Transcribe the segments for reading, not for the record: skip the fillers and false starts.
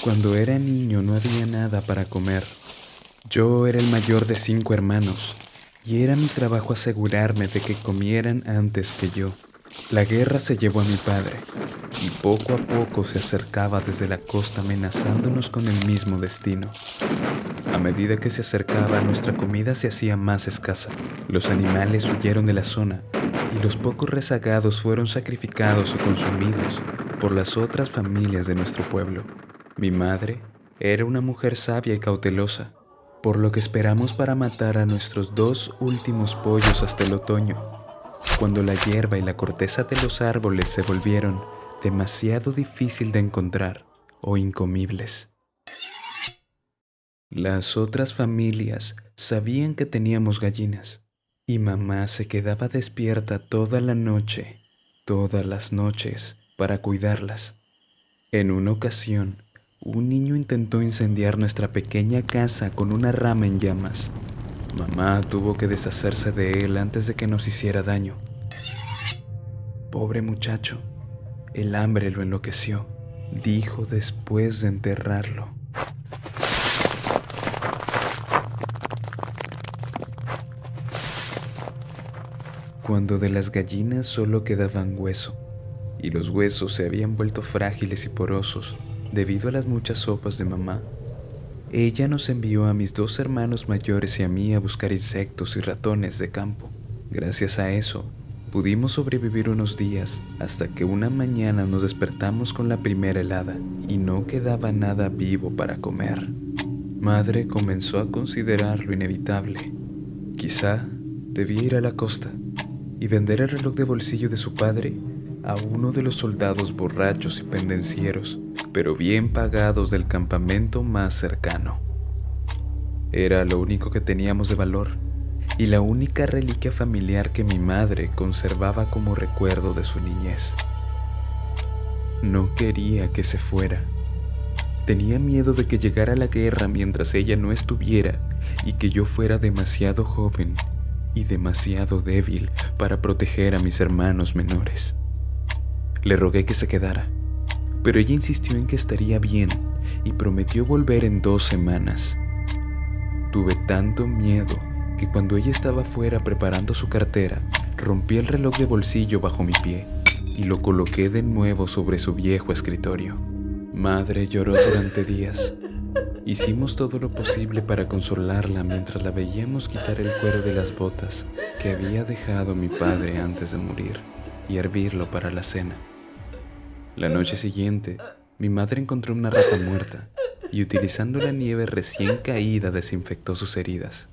Cuando era niño no había nada para comer. Yo era el mayor de 5 hermanos y era mi trabajo asegurarme de que comieran antes que yo. La guerra se llevó a mi padre y poco a poco se acercaba desde la costa amenazándonos con el mismo destino. A medida que se acercaba, nuestra comida se hacía más escasa. Los animales huyeron de la zona y los pocos rezagados fueron sacrificados o consumidos por las otras familias de nuestro pueblo. Mi madre era una mujer sabia y cautelosa, por lo que esperamos para matar a nuestros 2 últimos pollos hasta el otoño, cuando la hierba y la corteza de los árboles se volvieron demasiado difícil de encontrar o incomibles. Las otras familias sabían que teníamos gallinas y mamá se quedaba despierta toda la noche, todas las noches, para cuidarlas. En una ocasión, un niño intentó incendiar nuestra pequeña casa con una rama en llamas. Mamá tuvo que deshacerse de él antes de que nos hiciera daño. Pobre muchacho, el hambre lo enloqueció, dijo después de enterrarlo. Cuando de las gallinas solo quedaban hueso, y los huesos se habían vuelto frágiles y porosos debido a las muchas sopas de mamá, ella nos envió a mis 2 hermanos mayores y a mí a buscar insectos y ratones de campo. Gracias a eso, pudimos sobrevivir unos días hasta que una mañana nos despertamos con la primera helada y no quedaba nada vivo para comer. Madre comenzó a considerar lo inevitable. Quizá debía ir a la costa y vender el reloj de bolsillo de su padre a uno de los soldados borrachos y pendencieros, pero bien pagados del campamento más cercano. Era lo único que teníamos de valor y la única reliquia familiar que mi madre conservaba como recuerdo de su niñez. No quería que se fuera. Tenía miedo de que llegara la guerra mientras ella no estuviera y que yo fuera demasiado joven y demasiado débil para proteger a mis hermanos menores. Le rogué que se quedara, pero ella insistió en que estaría bien y prometió volver en 2 semanas. Tuve tanto miedo que cuando ella estaba fuera preparando su cartera, rompí el reloj de bolsillo bajo mi pie y lo coloqué de nuevo sobre su viejo escritorio. Madre lloró durante días. Hicimos todo lo posible para consolarla mientras la veíamos quitar el cuero de las botas que había dejado mi padre antes de morir y hervirlo para la cena. La noche siguiente, mi madre encontró una rata muerta y utilizando la nieve recién caída desinfectó sus heridas.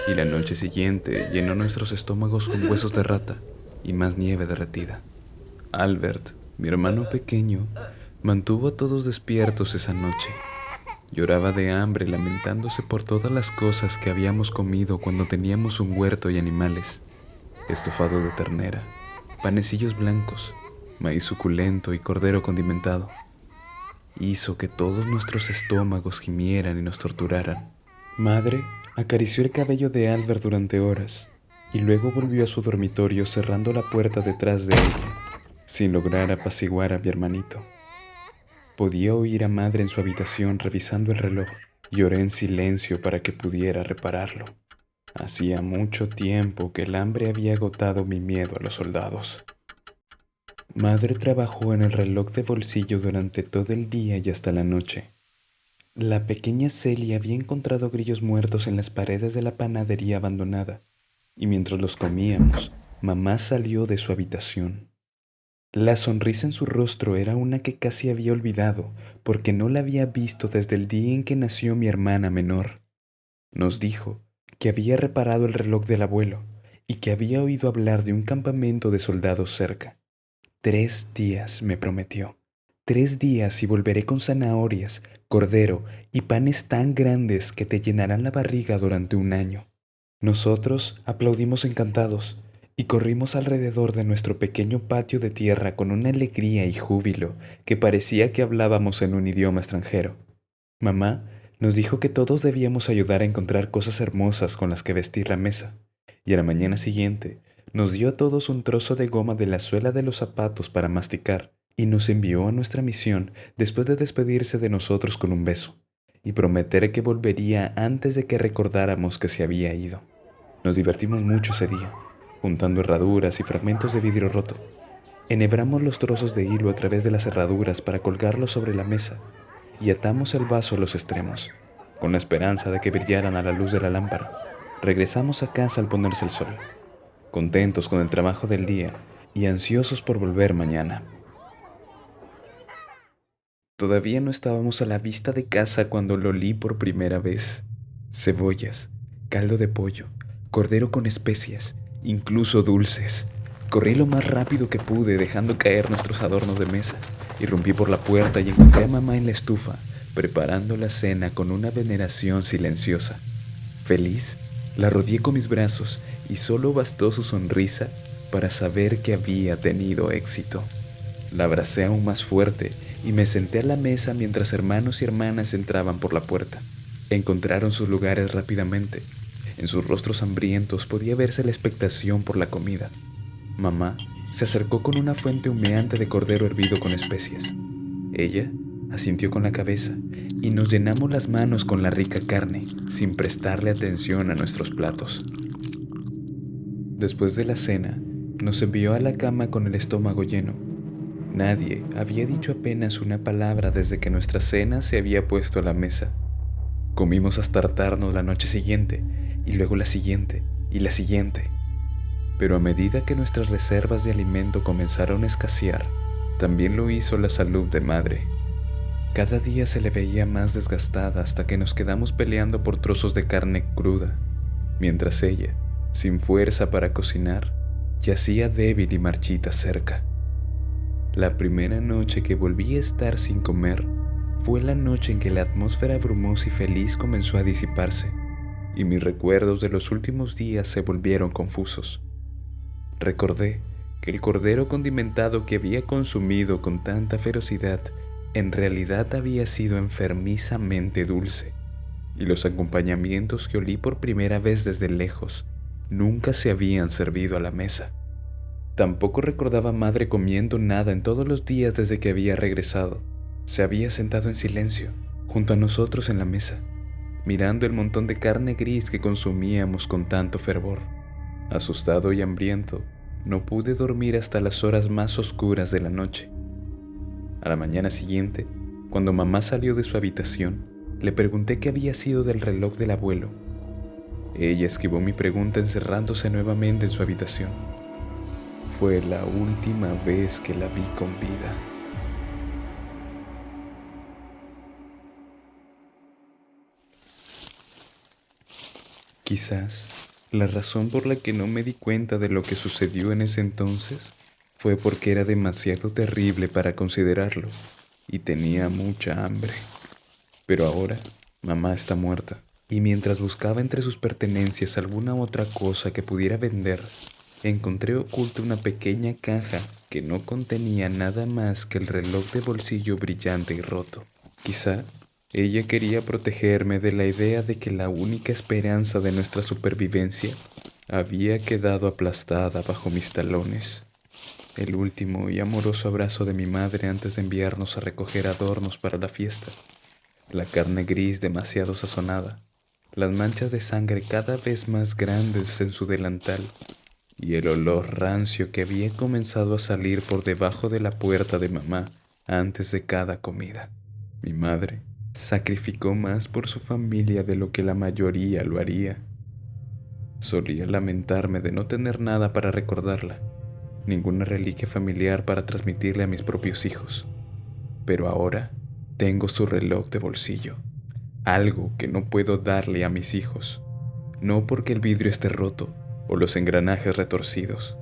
Y la noche siguiente llenó nuestros estómagos con huesos de rata y más nieve derretida. Albert, mi hermano pequeño, mantuvo a todos despiertos esa noche. Lloraba de hambre, lamentándose por todas las cosas que habíamos comido cuando teníamos un huerto y animales. Estofado de ternera, panecillos blancos, maíz suculento y cordero condimentado. Hizo que todos nuestros estómagos gimieran y nos torturaran. Madre acarició el cabello de Albert durante horas y luego volvió a su dormitorio cerrando la puerta detrás de ella, sin lograr apaciguar a mi hermanito. Podía oír a madre en su habitación revisando el reloj. Lloré en silencio para que pudiera repararlo. Hacía mucho tiempo que el hambre había agotado mi miedo a los soldados. Madre trabajó en el reloj de bolsillo durante todo el día y hasta la noche. La pequeña Celia había encontrado grillos muertos en las paredes de la panadería abandonada, y mientras los comíamos, mamá salió de su habitación. La sonrisa en su rostro era una que casi había olvidado, porque no la había visto desde el día en que nació mi hermana menor. Nos dijo que había reparado el reloj del abuelo y que había oído hablar de un campamento de soldados cerca. 3 días, me prometió. 3 días y volveré con zanahorias, cordero y panes tan grandes que te llenarán la barriga durante un año. Nosotros aplaudimos encantados y corrimos alrededor de nuestro pequeño patio de tierra con una alegría y júbilo que parecía que hablábamos en un idioma extranjero. Mamá nos dijo que todos debíamos ayudar a encontrar cosas hermosas con las que vestir la mesa, y a la mañana siguiente nos dio a todos un trozo de goma de la suela de los zapatos para masticar y nos envió a nuestra misión después de despedirse de nosotros con un beso y prometer que volvería antes de que recordáramos que se había ido. Nos divertimos mucho ese día, juntando herraduras y fragmentos de vidrio roto. Enhebramos los trozos de hilo a través de las cerraduras para colgarlos sobre la mesa y atamos el vaso a los extremos, con la esperanza de que brillaran a la luz de la lámpara. Regresamos a casa al ponerse el sol, contentos con el trabajo del día y ansiosos por volver mañana. Todavía no estábamos a la vista de casa cuando lo olí por primera vez. Cebollas, caldo de pollo, cordero con especias, incluso dulces. Corrí lo más rápido que pude, dejando caer nuestros adornos de mesa. Irrumpí por la puerta y encontré a mamá en la estufa, preparando la cena con una veneración silenciosa. Feliz, la rodeé con mis brazos y solo bastó su sonrisa para saber que había tenido éxito. La abracé aún más fuerte y me senté a la mesa mientras hermanos y hermanas entraban por la puerta. Encontraron sus lugares rápidamente. En sus rostros hambrientos podía verse la expectación por la comida. Mamá se acercó con una fuente humeante de cordero hervido con especias. Ella asintió con la cabeza y nos llenamos las manos con la rica carne, sin prestarle atención a nuestros platos. Después de la cena, nos envió a la cama con el estómago lleno. Nadie había dicho apenas una palabra desde que nuestra cena se había puesto a la mesa. Comimos hasta hartarnos la noche siguiente, y luego la siguiente, y la siguiente. Pero a medida que nuestras reservas de alimento comenzaron a escasear, también lo hizo la salud de madre. Cada día se le veía más desgastada hasta que nos quedamos peleando por trozos de carne cruda, mientras ella, sin fuerza para cocinar, yacía débil y marchita cerca. La primera noche que volví a estar sin comer fue la noche en que la atmósfera brumosa y feliz comenzó a disiparse, y mis recuerdos de los últimos días se volvieron confusos. Recordé que el cordero condimentado que había consumido con tanta ferocidad en realidad había sido enfermizamente dulce, y los acompañamientos que olí por primera vez desde lejos nunca se habían servido a la mesa. Tampoco recordaba a madre comiendo nada en todos los días desde que había regresado. Se había sentado en silencio, junto a nosotros en la mesa, mirando el montón de carne gris que consumíamos con tanto fervor. Asustado y hambriento, no pude dormir hasta las horas más oscuras de la noche. A la mañana siguiente, cuando mamá salió de su habitación, le pregunté qué había sido del reloj del abuelo. Ella esquivó mi pregunta encerrándose nuevamente en su habitación. Fue la última vez que la vi con vida. Quizás la razón por la que no me di cuenta de lo que sucedió en ese entonces fue porque era demasiado terrible para considerarlo y tenía mucha hambre. Pero ahora, mamá está muerta, y mientras buscaba entre sus pertenencias alguna otra cosa que pudiera vender, encontré oculta una pequeña caja que no contenía nada más que el reloj de bolsillo brillante y roto. Quizá ella quería protegerme de la idea de que la única esperanza de nuestra supervivencia había quedado aplastada bajo mis talones. El último y amoroso abrazo de mi madre antes de enviarnos a recoger adornos para la fiesta. La carne gris demasiado sazonada, las manchas de sangre cada vez más grandes en su delantal y el olor rancio que había comenzado a salir por debajo de la puerta de mamá antes de cada comida. Mi madre sacrificó más por su familia de lo que la mayoría lo haría. Solía lamentarme de no tener nada para recordarla, ninguna reliquia familiar para transmitirle a mis propios hijos. Pero ahora tengo su reloj de bolsillo, algo que no puedo darle a mis hijos, no porque el vidrio esté roto o los engranajes retorcidos,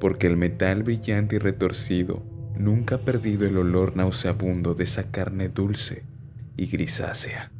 porque el metal brillante y retorcido nunca ha perdido el olor nauseabundo de esa carne dulce y grisácea.